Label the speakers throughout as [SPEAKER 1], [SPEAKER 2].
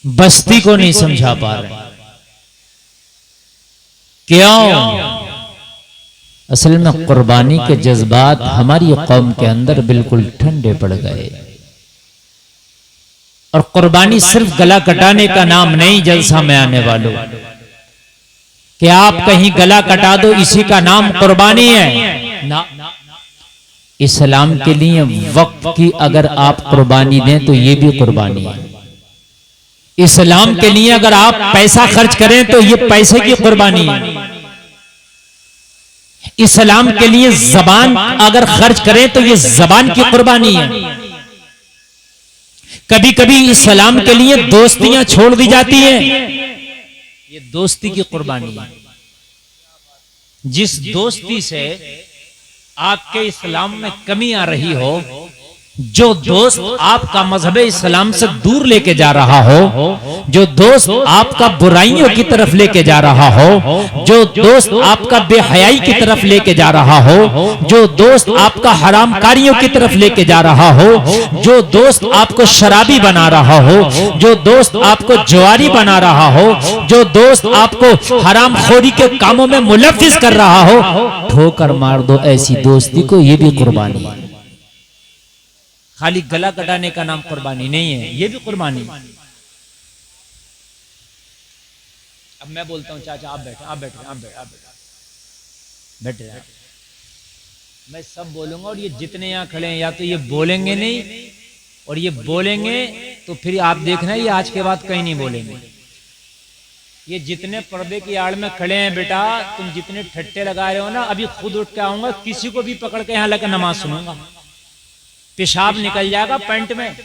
[SPEAKER 1] बस्ती को नहीं समझा पा रहे। क्यों? असल में कुर्बानी के जज्बात हमारी कौम के अंदर बिल्कुल ठंडे पड़ गए। और कुर्बानी सिर्फ गला कटाने का नाम नहीं जलसा में आने वालों, कि आप कहीं गला कटा दो इसी का नाम कुर्बानी है ना। इस्लाम के लिए वक्त की अगर आप कुर्बानी दें तो ये भी कुर्बानी है। इस्लाम के लिए अगर आप पैसा खर्च करें तो ये पैसे की कुर्बानी है। इस्लाम के लिए जबान अगर खर्च करें तो ये जबान की कुर्बानी है। कभी कभी इस्लाम के लिए दोस्तियां छोड़ दी जाती हैं, ये दोस्ती की कुर्बानी है। जिस दोस्ती से आपके इस्लाम में कमी आ रही हो, जो दोस्त आपका मजहब इस्लाम से दूर लेके जा रहा हो, जो दोस्त आपका बुराइयों की तरफ लेके जा रहा हो, जो दोस्त आपका बेहयाई की तरफ लेके जा रहा हो, जो दोस्त आपका हरामकारियों की तरफ लेके जा रहा हो, जो दोस्त आपको शराबी बना रहा हो, जो दोस्त आपको जुआरी बना रहा हो, जो दोस्त आपको हरामखोरी के कामों में मुलव्विस कर रहा हो, ठोकर मार दो ऐसी दोस्ती को, ये भी कुर्बानी है। खाली गला कटाने का नाम कुर्बानी नहीं है, ये भी कुर्बानी है। अब मैं बोलता हूं चाचा आप बैठे, आप बैठे, आप बैठे, आप बैठे, बैठे। मैं सब बोलूंगा और ये जितने यहां खड़े हैं या तो ये बोलेंगे नहीं, और ये बोलेंगे तो फिर आप देखना ये आज के बाद कहीं नहीं बोलेंगे। ये जितने पर्दे की आड़ में खड़े हैं बेटा, तुम जितने ठट्टे लगा रहे हो ना, अभी खुद उठ के आऊंगा, किसी को भी पकड़ के यहां लेकर नमाज सुनूंगा, पेशाब निकल जाएगा पैंट में।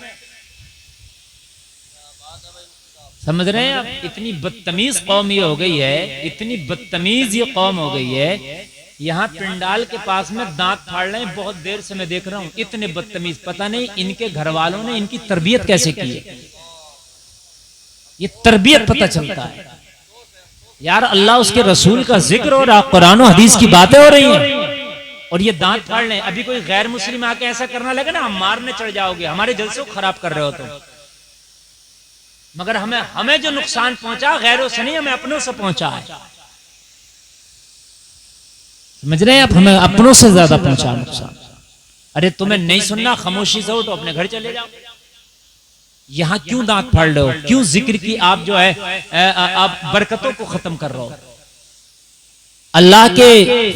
[SPEAKER 1] समझ रहे हैं आप? इतनी बदतमीज कौम ये हो गई है, इतनी बदतमीज ये कौम हो गई है। यहाँ पिंडाल के पास में दांत फाड़ रहे हैं, बहुत देर से मैं देख रहा हूं, इतने बदतमीज। पता नहीं इनके घर वालों ने इनकी तरबियत कैसे की है। ये तरबियत पता चलता है यार। अल्लाह उसके रसूल का जिक्र हो रहा, कुरान और हदीस की बातें हो रही हैं, और ये दांत फाड़ लें। अभी कोई गैर मुस्लिम आके ऐसा करना लगे ना, हम मारने चढ़ जाओगे, हमारे जलसे को खराब कर रहे हो तुम। मगर हमें जो नुकसान पहुंचा गैरों से नहीं, हमें अपनों से पहुंचा है। समझ रहे हैं आप? हमें अपनों से ज्यादा पहुंचा नुकसान। अरे तुम्हें नहीं सुनना, खामोशी से उठो, अपने घर चले जाओ। यहां क्यों दांत फाड़ रहे हो? क्यों जिक्र की आप जो है आप बरकतों को खत्म कर रहे हो? अल्लाह के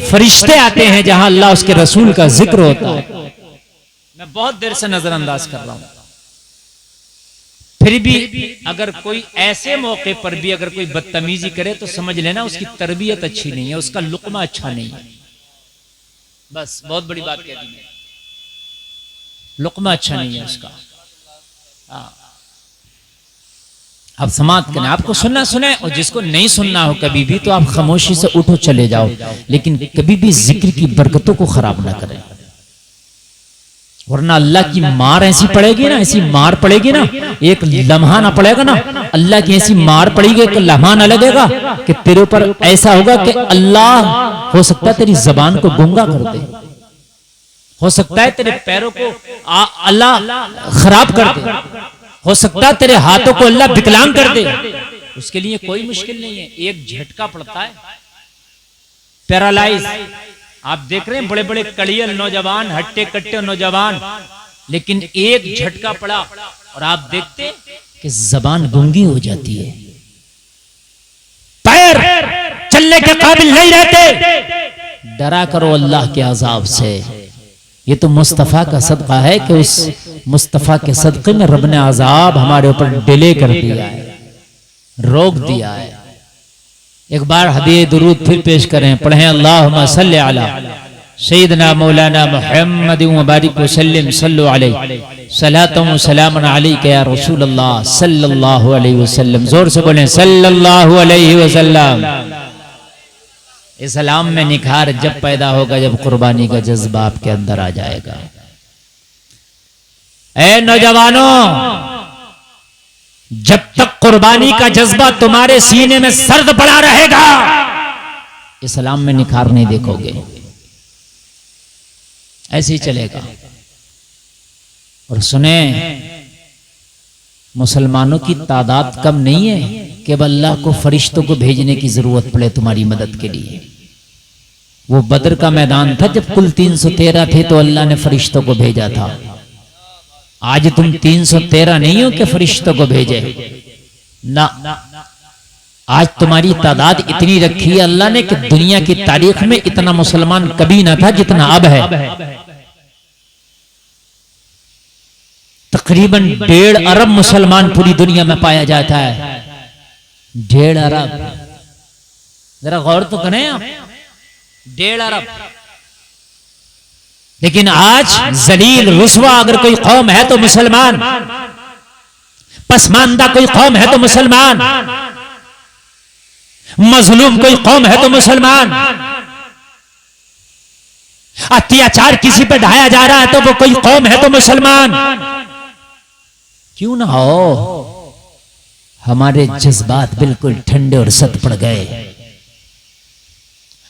[SPEAKER 1] फरिश्ते आते हैं जहां अल्लाह उसके रसूल का जिक्र होता है। मैं बहुत देर से नजरअंदाज कर रहा हूं, फिर भी अगर कोई ऐसे मौके पर भी अगर कोई बदतमीजी करे तो समझ लेना उसकी तरबियत अच्छी नहीं है, उसका लुक्मा अच्छा नहीं है। बस बहुत बड़ी बात कह दी, लुक्मा अच्छा नहीं है उसका। आप समाप्त करें, आपको सुनना सुने, और जिसको नहीं सुनना हो कभी भी तो आप खामोशी से उठो चले जाओ, लेकिन कभी भी जिक्र की बरकतों को खराब ना करें, वरना अल्लाह की मार ऐसी पड़ेगी ना, ऐसी मार पड़ेगी ना, एक लम्हा ना पड़ेगा ना, अल्लाह की ऐसी मार पड़ेगी, एक लम्हा ना लगेगा कि तेरे ऊपर ऐसा होगा कि अल्लाह हो सकता है तेरी जबान को गूंगा कर दे, हो सकता है तेरे पैरों को अल्लाह खराब कर दे, हो सकता है तेरे हाथों को अल्लाह विकलांग कर दे। उसके लिए कोई मुश्किल नहीं है, एक झटका पड़ता है, पैरालाइज। आप देख रहे हैं बड़े बड़े कड़ियल नौजवान, हट्टे कट्टे नौजवान, लेकिन एक झटका पड़ा और आप देखते कि जबान गूंगी हो जाती है, पैर चलने के काबिल नहीं रहते। डरा करो अल्लाह के अजाब से। ये तो मुस्तफा का सदका है कि उस मुस्तफा के सदके में रब ने अजाब हमारे ऊपर डिले कर दिया है, रोक दिया है। एक बार हदीये दुरूद फिर पेश करें, पढ़ें अल्लाहुम्मा सल्ली अला सय्यिदना मौलाना मुहम्मद व बारिक वसल्लिम सल्लु अलैहि सलातुम व सलामुन अलैका या रसूल अल्लाह सल्लल्लाहु अलैहि वसल्लम। जोर से बोलें सल्लल्लाहु अलैहि वसल्लम। इस्लाम में निखार जब पैदा होगा जब कुर्बानी का जज्बा आपके अंदर आ जाएगा। ऐ नौजवानों, जब तक कुर्बानी का जज्बा तुम्हारे सीने में सर्द पड़ा रहेगा, इस्लाम में निखार नहीं देखोगे, ऐसे ही चलेगा। और सुने, मुसलमानों की तादाद कम नहीं है कि अब अल्लाह को फरिश्तों को भेजने की जरूरत पड़े तुम्हारी मदद के लिए। वो बदर का मैदान था जब कुल 313 थे तो अल्लाह ने फरिश्तों को भेजा था। आज तुम 313 नहीं हो कि फरिश्तों को भेजे ना, आज तुम्हारी तादाद इतनी रखी है अल्लाह ने कि दुनिया की तारीख में इतना मुसलमान कभी ना था जितना अब है। तकरीबन 1.5 अरब मुसलमान पूरी दुनिया में पाया जाता है। 1.5 अरब, जरा गौर तो करें आप, 1.5 अरब। लेकिन आज जलील रुस्वा अगर कोई कौम है तो मुसलमान, पसमानदा कोई कौम है तो मुसलमान, मजलूम कोई कौम है तो मुसलमान, अत्याचार किसी पे ढाया जा रहा है तो वो कोई कौम है तो मुसलमान। क्यों ना हो, हमारे जज्बात बिल्कुल ठंडे और सख्त पड़ गए।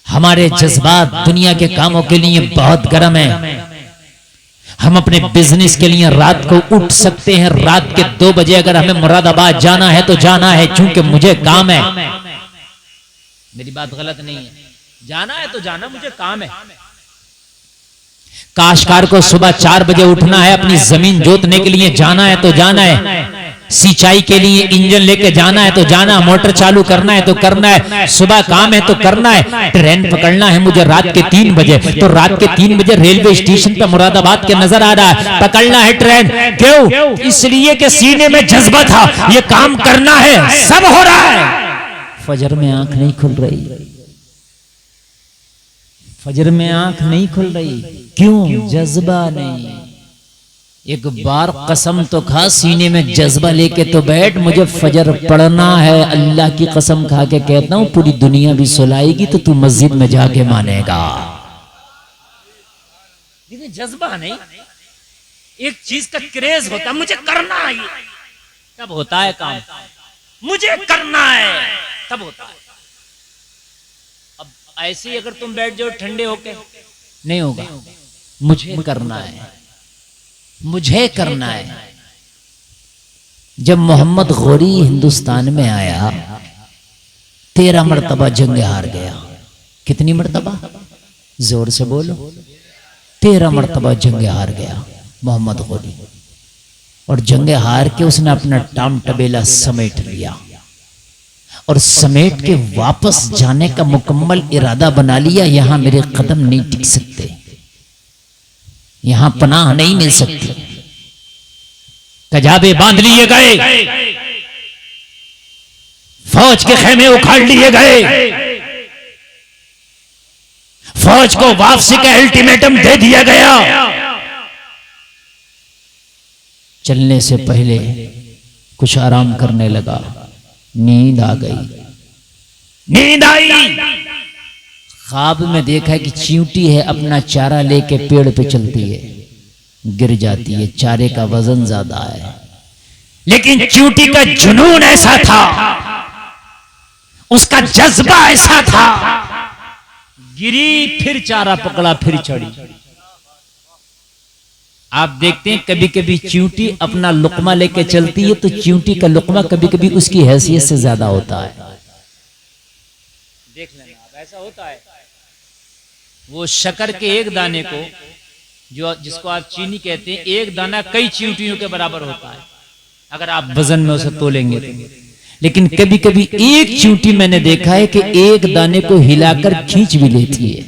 [SPEAKER 1] हमारे जज्बात दुनिया के कामों के लिए बहुत गर्म है। हम अपने बिजनेस के लिए रात को उठ सकते हैं, रात के 2 बजे अगर हमें मुरादाबाद जाना है तो जाना है, क्योंकि मुझे काम है। मेरी बात गलत नहीं है, जाना है तो जाना, मुझे काम है। काश्तकार को सुबह 4 बजे उठना है, अपनी जमीन जोतने के लिए जाना है तो जाना है, सिंचाई के लिए इंजन लेके जाना है तो जाना, मोटर चालू करना है तो करना है, सुबह काम है तो करना है। ट्रेन पकड़ना है मुझे रात के 3 बजे, तो रात के 3 बजे रेलवे स्टेशन पे मुरादाबाद के नजर आ रहा है, पकड़ना है ट्रेन। क्यों? इसलिए कि सीने में जज्बा था, ये काम करना है, सब हो रहा है। फजर में आंख नहीं खुल रही, फजर में आंख नहीं खुल रही। क्यों? जज्बा नहीं। एक बार कसम तो खा, सीने में जज्बा लेके तो बैठ, मुझे फजर पढ़ना है। अल्लाह की कसम खा के कहता हूं, पूरी दुनिया भी सुलाएगी तो तू मस्जिद में जाके मानेगा। जज्बा नहीं, एक चीज का क्रेज होता है, मुझे करना है, तब होता है काम। मुझे करना है तब होता है। अब ऐसे ही अगर तुम बैठ जाओ ठंडे होके, नहीं होगा। मुझे करना है, मुझे करना है। जब मोहम्मद गौरी हिंदुस्तान में आया, 13 मरतबा जंग हार गया। कितनी मरतबा? जोर से बोलो। 13 मरतबा जंग हार गया मोहम्मद गौरी। और जंग हार के उसने अपना टाम टबेला समेट लिया और समेट के वापस जाने का मुकम्मल इरादा बना लिया। यहां मेरे कदम नहीं टिक सकते, यहां पनाह नहीं मिल सकती। कजाबे बांध लिए गए, फौज के खेमे उखाड़ लिए गए, फौज को वापसी का अल्टीमेटम दे दिया गया। चलने से पहले कुछ आराम करने लगा, नींद आ गई। नींद आई, ख्वाब में देखा कि चींटी है, अपना चारा लेके पेड़ पे चलती है, गिर जाती है, चारे का वजन ज्यादा है। लेकिन चींटी का जुनून ऐसा था, उसका जज्बा ऐसा था, गिरी, फिर चारा पकड़ा, फिर चढ़ी। आप देखते हैं कभी कभी चींटी अपना लुकमा लेके चलती है तो चींटी का लुकमा कभी कभी उसकी हैसियत से ज्यादा होता है। देख लेना आप, ऐसा होता है। वो शक्कर के एक दाने को, जो जिसको आप चीनी कहते हैं, एक दाना कई चींटियों के बराबर होता है अगर आप वजन में उसे तोलेंगे तो। लेकिन कभी कभी एक चींटी मैंने देखा है कि एक दाने को हिलाकर खींच भी लेती है।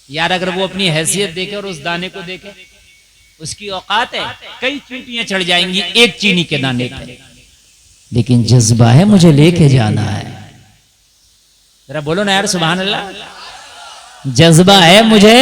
[SPEAKER 1] यार अगर वो अपनी हैसियत देखे और उस दाने को देखे, उसकी औकात है, कई चींटियां चढ़ जाएंगी एक चीनी के दाने पे। लेकिन जज्बा है, मुझे लेके जाना है। जरा बोलो ना यार, सुभान अल्लाह। जज्बा है, मुझे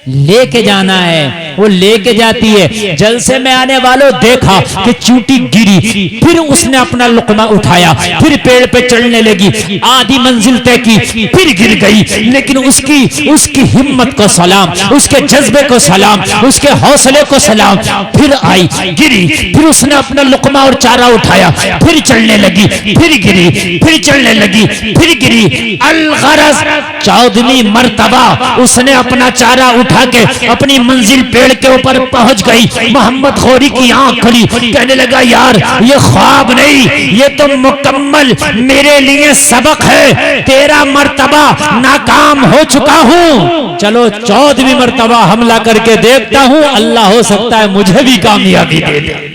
[SPEAKER 1] लेके जाना है। वो लेके जाती है। जलसे में आने वालों देखा कि चींटी गिरी, फिर उसने अपना लुकमा उठाया, फिर पेड़ पे चढ़ने लगी, आधी मंजिल तय की, फिर गिर गई। लेकिन उसकी हिम्मत को सलाम, उसके जज्बे को सलाम, उसके हौसले को सलाम। फिर आई, गिरी, फिर उसने अपना लुकमा और चारा उठाया, फिर चढ़ने लगी, फिर गिरी, फिर चढ़ने लगी, फिर गिरी। अल-गरज 14वीं मर्तबा उसने अपना चारा उठाया, उठा के अपनी मंजिल पेड़ के ऊपर पहुंच गई। मोहम्मद गौरी की आंख खुली, कहने लगा यार ये ख्वाब नहीं, ये तो मुकम्मल मेरे लिए सबक है। 13 मर्तबा नाकाम हो चुका हूं, चलो 14वीं मर्तबा हमला करके देखता हूं, अल्लाह हो सकता है मुझे भी कामयाबी दे दे।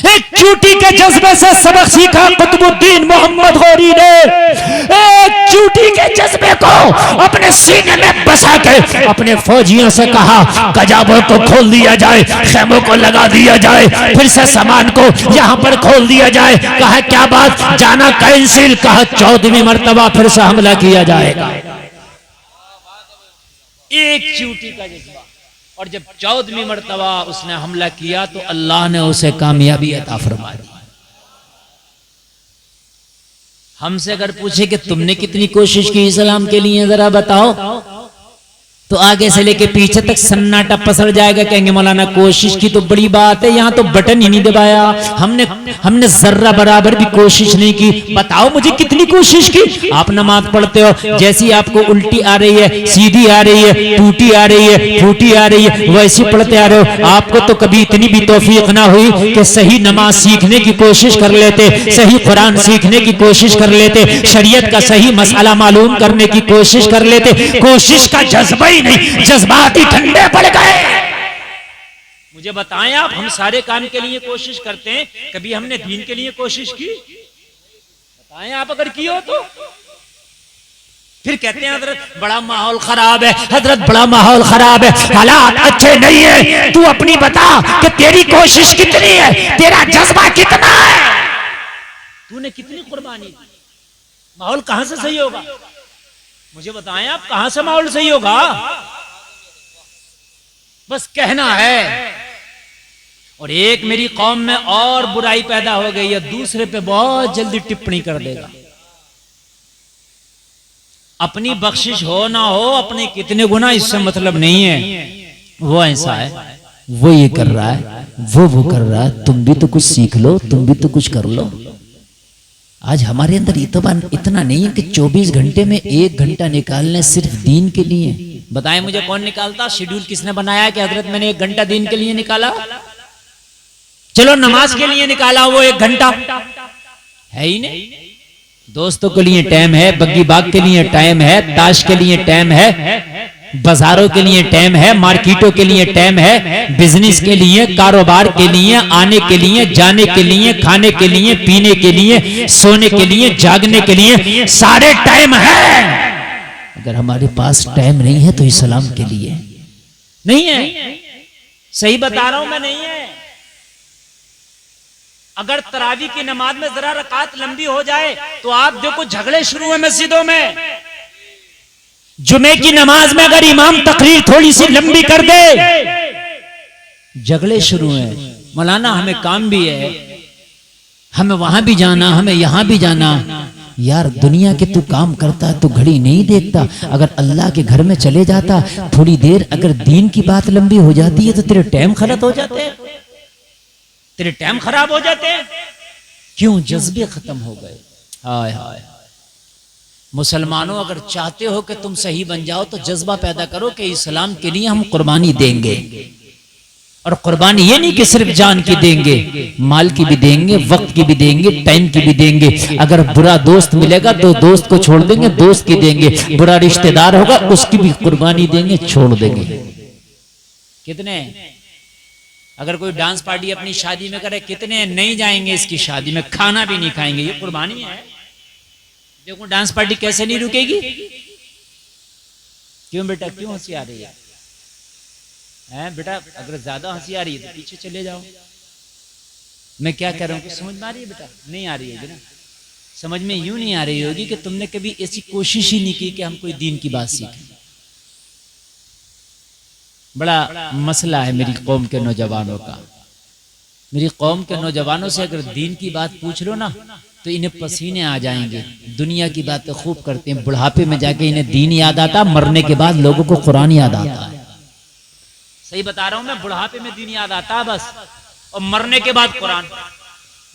[SPEAKER 1] एक चूटी के जज्बे से सबक सीखा कुतुबुद्दीन मोहम्मद गौरी ने। एक चूटी के जज्बे को अपने सीने में बसा के अपने फौजियों से कहा कजाबों को खोल दिया जाए, खेमों को लगा दिया जाए, फिर से सामान को यहाँ पर खोल दिया जाए। कहा क्या बात, जाना कैंसिल। कहा 14वीं मर्तबा फिर से हमला किया जाएगा। एक चूटी का जज्बा, और जब 14वीं मर्तबा उसने हमला किया तो अल्लाह ने उसे कामयाबी अता फरमा दी। हमसे अगर पूछे कि तुमने कितनी कोशिश की इस्लाम के लिए, जरा बताओ, तो आगे से लेके पीछे तक सन्नाटा पसर जाएगा। कहेंगे मौलाना कोशिश की तो बड़ी बात है, यहाँ तो बटन ही नहीं दबाया, हमने जर्रा बराबर भी कोशिश नहीं की। बताओ मुझे कितनी कोशिश की। आप नमाज पढ़ते हो, जैसी आपको उल्टी आ रही है, सीधी आ रही है, टूटी आ रही है, फूटी आ रही है, वैसी पढ़ते आ रहे हो। आपको तो कभी इतनी भी तौफीक ना हुई कि सही नमाज सीखने की कोशिश कर लेते, सही कुरान सीखने की कोशिश कर लेते, शरीयत का सही मसला मालूम करने की कोशिश कर लेते। कोशिश का जज्बा ही नहीं, जज्बात ही ठंडे पड़ गए। मुझे बताएं आप, हम सारे काम के लिए कोशिश करते हैं, कभी हमने दीन के लिए कोशिश की? बताएं आप अगर की हो तो। फिर कहते हैं हजरत बड़ा माहौल खराब है, हजरत बड़ा माहौल खराब है, हालात अच्छे नहीं है। तू अपनी बता कि तेरी कोशिश कितनी है, तेरा जज्बा कितना है, तूने कितनी कुर्बानी दी। माहौल कहां से सही होगा? मुझे बताएं आप, कहां से माहौल सही होगा? बस कहना है। और एक मेरी कौम में और बुराई पैदा हो गई है, दूसरे पे बहुत जल्दी टिप्पणी कर देगा। अपनी बख्शिश हो ना हो, अपने कितने गुना, इससे मतलब नहीं है। वो ऐसा है, वो ये कर रहा है, वो कर रहा है, तुम भी तो कुछ सीख लो, तुम भी तो कुछ कर लो। आज हमारे अंदर इतना नहीं है कि 24 घंटे में 1 घंटा निकालने सिर्फ दीन के लिए। बताएं मुझे कौन निकालता? शेड्यूल किसने बनाया कि हजरत मैंने 1 घंटा दीन के लिए निकाला? चलो नमाज के लिए निकाला, वो 1 घंटा है ही नहीं। दोस्तों के लिए टाइम है, बग्गी बाग के लिए टाइम है, ताश के लिए टाइम है, बाजारों के लिए टाइम है, मार्केटों के लिए टाइम है, बिजनेस के लिए, कारोबार के लिए, आने के लिए, जाने के लिए, खाने के लिए, पीने के लिए, सोने के लिए, जागने के लिए, सारे टाइम है। अगर हमारे पास टाइम नहीं है तो इस्लाम के लिए नहीं है। सही बता रहा हूं मैं, नहीं है। अगर तरावी की नमाज में जरा रकात लंबी हो जाए तो आप देखो झगड़े शुरू है मस्जिदों में। जुमे की नमाज में अगर इमाम तकरीर थोड़ी सी लंबी कर दे, झगड़े शुरू हैं। मौलाना हमें काम भी है, हमें वहां भी जाना, हमें यहां भी जाना। यार दुनिया के तू काम करता है तो घड़ी नहीं देखता। अगर अल्लाह के घर में चले जाता थोड़ी देर, अगर दीन की बात लंबी हो जाती है तो तेरे टाइम खराब हो जाते हैं, तेरे टाइम खराब हो जाते हैं। क्यों? जज्बे खत्म हो गए। हाय हाय। मुसलमानों अगर चाहते हो कि तुम सही बन जाओ तो जज्बा पैदा करो कि इस्लाम के लिए हम कुर्बानी देंगे। और कुर्बानी ये नहीं कि सिर्फ जान की देंगे, माल की भी देंगे, वक्त की भी देंगे, टाइम की भी देंगे। अगर बुरा दोस्त मिलेगा तो दोस्त को छोड़ देंगे, दोस्त की देंगे। बुरा रिश्तेदार होगा उसकी भी कुर्बानी देंगे, छोड़ देंगे। कितने? अगर कोई डांस पार्टी अपनी शादी में करे, कितने नहीं जाएंगे इसकी शादी में, खाना भी नहीं खाएंगे। ये कुर्बानी है। देखो डांस पार्टी कैसे नहीं रुकेगी। क्यों बेटा, क्यों हंसी आ रही है? बेटा अगर ज्यादा हंसी आ रही है तो पीछे चले जाओ। मैं क्या कह रहा हूँ, समझ में आ रही है बेटा? नहीं आ रही है ना? समझ में यूं नहीं आ रही होगी कि तुमने कभी ऐसी कोशिश ही नहीं की कि हम कोई दीन की बात सीखें। बड़ा मसला है मेरी कौम के नौजवानों का। मेरी कौम के नौजवानों से अगर दीन की बात पूछ लो ना तो इन्हें पसीने आ जाएंगे। दुनिया की बातें खूब करते हैं, बुढ़ापे में जाके इन्हें दीन याद आता, मरने के बाद लोगों को कुरान याद आता है। सही बता रहा हूं मैं, बुढ़ापे में दीन याद आता है बस, और मरने के बाद कुरान।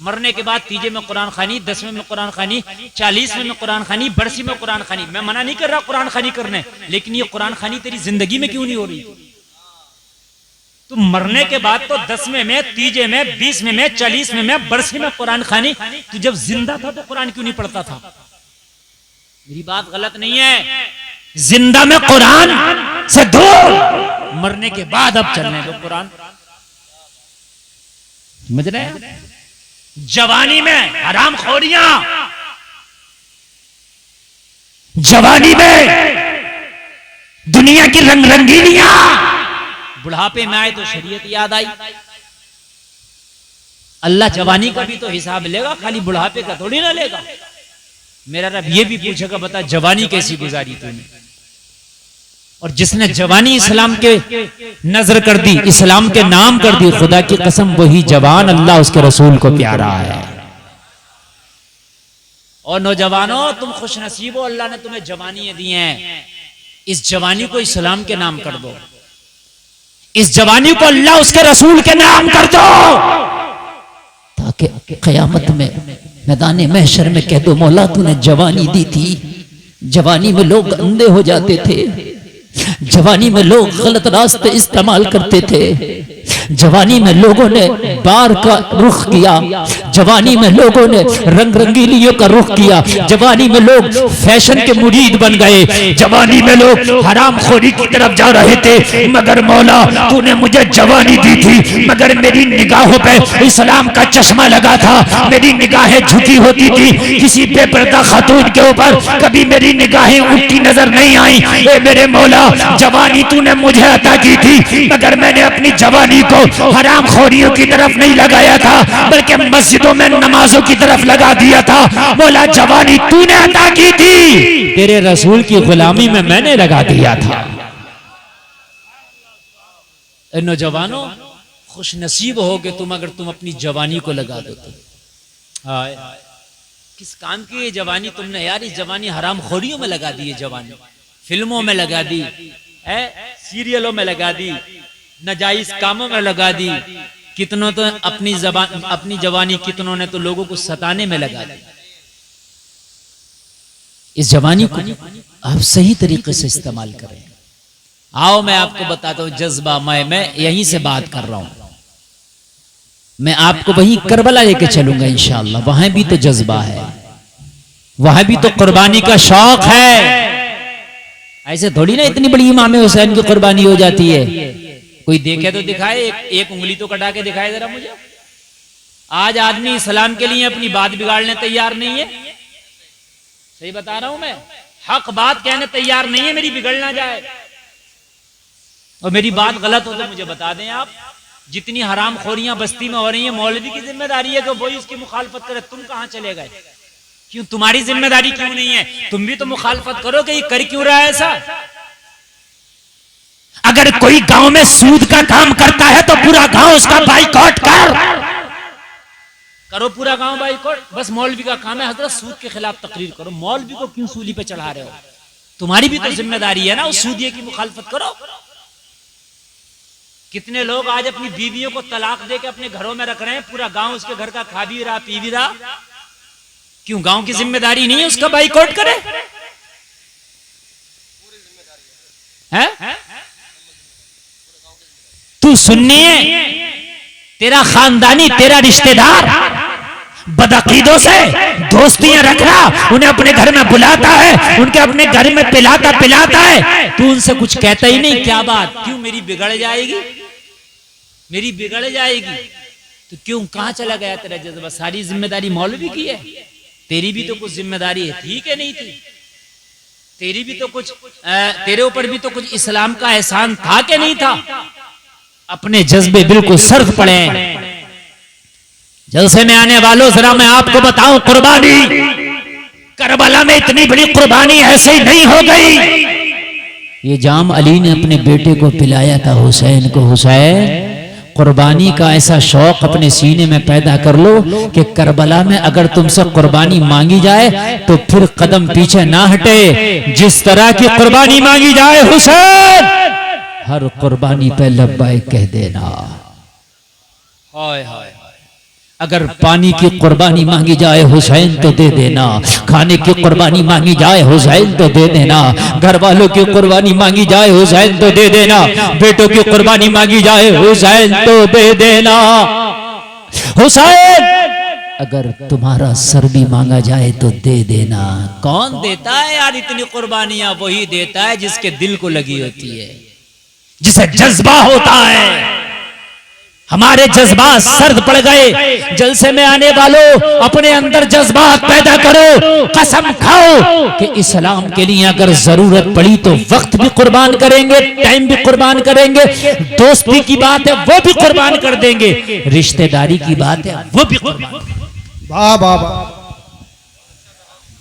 [SPEAKER 1] मरने के बाद तीजे में कुरान खानी, 10वें में कुरान खानी, 40वें में कुरान खानी, बरसी में कुरान खानी। मैं मना नहीं कर रहा कुरान खानी करने, लेकिन ये कुरान खानी तेरी जिंदगी में क्यों नहीं हो रही? तो मरने के बाद तो 10वें में, तीजे में, 20वें में, 40वें में, बरसी में कुरान खानी। तू जब जिंदा था तो कुरान क्यों नहीं पढ़ता था? मेरी बात गलत नहीं है। जिंदा में कुरान से दूर, मरने के बाद अब चलने दो कुरान। समझ रहे हैं? जवानी में हराम खोरियां, जवानी में दुनिया की रंग रंगीलियां, बुढ़ापे में आए तो शरीयत याद आई। अल्लाह जवानी का भी तो हिसाब लेगा, खाली बुढ़ापे का थोड़ी ना लेगा। मेरा रब ये भी पूछेगा, बता जवानी कैसी गुजारी तूने? और जिसने जवानी इस्लाम के नजर कर दी, इस्लाम के नाम कर दी, खुदा की कसम वही जवान अल्लाह उसके रसूल को प्यारा है। और नौजवानों, तुम खुश नसीब हो, अल्लाह ने तुम्हें जवानी दी हैं। इस जवानी को इस्लाम के नाम कर दो, इस जवानी को अल्लाह उसके रसूल के नाम कर दो, ताकि क़यामत में मैदान महशर में कह दो, मौला तूने जवानी दी थी। जवानी में लोग अंधे हो जाते थे, जवानी में लोग गलत रास्ते इस्तेमाल करते थे, जवानी में लोगों ने बार का रुख किया, जवानी में लोगों ने रंग रंगीलियों का रुख किया, जवानी में लोग फैशन के मुरीद बन गए, जवानी में लोग हराम खोरी की तरफ जा रहे थे। मगर मौला तूने मुझे जवानी दी थी, मगर मेरी निगाहों पे इस्लाम का चश्मा लगा था, मेरी निगाहें झुकी होती थी, किसी बेपर्दा खातून के ऊपर कभी मेरी निगाहें उठती नजर नहीं आई। ए मेरे मौला, जवानी तूने मुझे अता की थी, मगर मैंने अपनी जवानी को हराम खोरियों की तरफ नहीं लगाया था, बल्कि मस्जिदों में नमाजों की तरफ लगा दिया था। मौला जवानी तूने अता की थी, तेरे रसूल की गुलामी में मैंने लगा दिया था। नौजवानों, खुश नसीब हो कि तुम, अगर तुम अपनी जवानी को लगा दो तो। हाय, किस काम की ये जवानी तुमने यार? इस जवानी हराम खोरियों में लगा दी, जवानी फिल्मों में लगा दी, सीरियलों में लगा दी, नाजायज कामों में लगा दी। कितनों तो अपनी जवानी कितनों ने तो लोगों को सताने में लगा दी। इस जवानी को आप सही तरीके से इस्तेमाल करें। आओ मैं आपको बताता हूं जज्बा, मैं यहीं से बात कर रहा हूं। मैं आपको वहीं करबला लेके चलूंगा इंशाअल्लाह। वहां भी तो जज्बा है, वहां भी तो कुर्बानी का शौक है। ऐसे थोड़ी ना इतनी बड़ी इमाम हुसैन की कुर्बानी हो जाती है। कोई देखे तो दिखाए, एक उंगली तो कटा के दिखाए जरा मुझे। आज आदमी इस्लाम के लिए अपनी बात बिगाड़ने तैयार नहीं है। सही बता रहा हूं मैं, हक बात कहने तैयार नहीं है, मेरी बिगड़ ना जाए। और मेरी बात गलत हो तो मुझे बता दें आप। जितनी हराम खोरियां बस्ती में हो रही है, मौलवी की जिम्मेदारी है कि वही उसकी मुखालफत करे। तुम कहां चले गए? क्यों तुम्हारी जिम्मेदारी क्यों नहीं है? तुम भी तो मुखालफत करो कि ये कर क्यों रहा है ऐसा। अगर कोई गांव में सूद का काम करता है तो पूरा गांव उसका बाइकआउट करो, पूरा गांव बाइकआउट। बस मौलवी का काम है हजरत सूद के खिलाफ तकरीर करो। मौलवी को क्यों सूली पे चढ़ा रहे हो? तुम्हारी भी तो जिम्मेदारी है ना, उस सूदिये की मुखालफत करो। कितने लोग आज अपनी बीवियों को तलाक दे के अपने घरों में रख रहे हैं, पूरा गांव उसके घर का खा भी रहा पी भी रहा। क्यों गांव की जिम्मेदारी नहीं है उसका बाइकआउट करे? है? तू सुन्नी है, तेरा खानदानी, तेरा रिश्तेदार बदअकीदों से दोस्तियां रख रहा, उन्हें अपने घर में बुलाता है, उनके अपने घर में पिलाता है, तू उनसे कुछ कहता ही नहीं। क्या बात? क्यों? मेरी बिगड़ जाएगी, मेरी बिगड़ जाएगी। तो क्यों, कहां चला गया तेरा जज्बा? सारी जिम्मेदारी मौलवी की है, तेरी भी तो कुछ जिम्मेदारी है, ठीक है नहीं थी? तेरी भी तो कुछ, तेरे ऊपर भी तो कुछ इस्लाम का एहसान था कि नहीं था? अपने जज्बे बिल्कुल सर्द पड़े। जलसे में आने वालों, जरा मैं आपको बताऊं, कुर्बानी करबला में इतनी बड़ी कुर्बानी ऐसे ही नहीं हो गई। ये जाम अली ने अपने बेटे को पिलाया था हुसैन को। हुसैन, कुर्बानी का ऐसा शौक अपने सीने में पैदा कर लो कि करबला में अगर तुमसे कुर्बानी मांगी जाए तो फिर कदम पीछे ना हटे। जिस तरह की कुर्बानी मांगी जाए हुसैन, हर कुर्बानी पे लब्बाइक कह देना। हाय हाय, अगर पानी की कुर्बानी मांगी जाए हुसैन तो दे देना, खाने की कुर्बानी मांगी जाए हुसैन तो दे देना, घर वालों की कुर्बानी मांगी जाए हुसैन तो दे देना, बेटों की कुर्बानी मांगी जाए हुसैन तो दे देना। हुसैन अगर तुम्हारा सर भी मांगा जाए तो दे देना। कौन देता है यार इतनी कुर्बानियां? वही देता है जिसके दिल को लगी होती है, जिसे जज्बा होता है। हमारे जज्बात सर्द पड़ गए। जलसे में आने वालों, अपने अंदर जज्बात पैदा करो। कसम खाओ कि इस्लाम के लिए अगर जरूरत पड़ी तो वक्त भी कुर्बान करेंगे, टाइम भी कुर्बान करेंगे, दोस्ती की बात है वो भी कुर्बान कर देंगे, रिश्तेदारी की बात है वो भी कुर्बान।
[SPEAKER 2] वाह वाह वाह,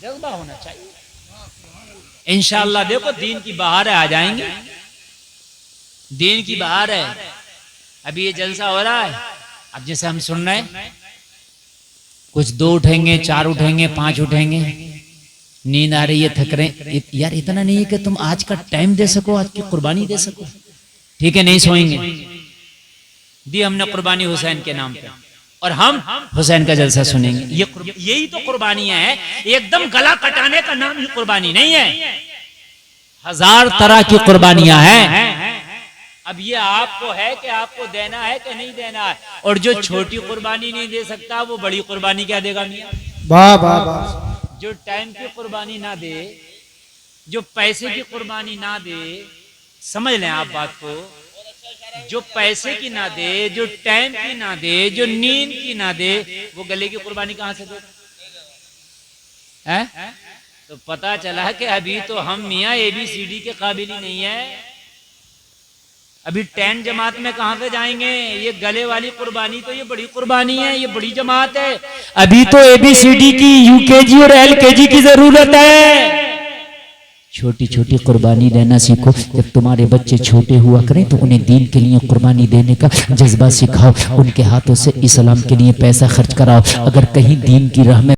[SPEAKER 1] जज्बा होना चाहिए। इंशाअल्लाह देखो दीन की बहार है, आ जाएंगे। दीन की बहार है। अभी ये जलसा हो रहा है, अब जैसे हम सुन रहे हैं, कुछ 2 उठेंगे, 4 उठेंगे, 5 उठेंगे, नींद आ रही है, थक रहे यार। इतना नहीं है कि तुम आज का टाइम दे सको, आज की कुर्बानी दे सको। ठीक है, नहीं सोएंगे, दी हमने कुर्बानी हुसैन के नाम पे, और हम हुसैन का जलसा सुनेंगे। यही तो कुर्बानियां हैं। एकदम गला कटाने का नाम ही कुर्बानी नहीं है। 1000 तरह की कुर्बानियां हैं। अब ये आपको है कि आपको देना है कि नहीं देना है। और जो छोटी कुर्बानी नहीं दे सकता वो बड़ी कुर्बानी क्या देगा मियां?
[SPEAKER 2] वाह वाह वाह।
[SPEAKER 1] जो टाइम की कुर्बानी ना दे, जो पैसे की कुर्बानी ना दे, समझ लें आप बात को, जो पैसे की ना दे, जो टाइम की ना दे, जो नींद की ना दे, वो गले की कुर्बानी कहां से दे? तो पता चला कि अभी तो हम मियां ABCD के काबिल ही नहीं है। अभी 10 जमात में कहां पे जाएंगे? ये गले वाली कुर्बानी तो ये बड़ी कुर्बानी है, ये बड़ी जमात है। अभी तो ABCD की UKG और LKG की जरूरत है। छोटी छोटी कुर्बानी लेना सीखो। जब तुम्हारे बच्चे छोटे हुआ करें तो उन्हें दीन के लिए कुर्बानी देने का जज्बा सिखाओ। उनके हाथों से इस्लाम के लिए पैसा खर्च कराओ। अगर कहीं दीन की राह में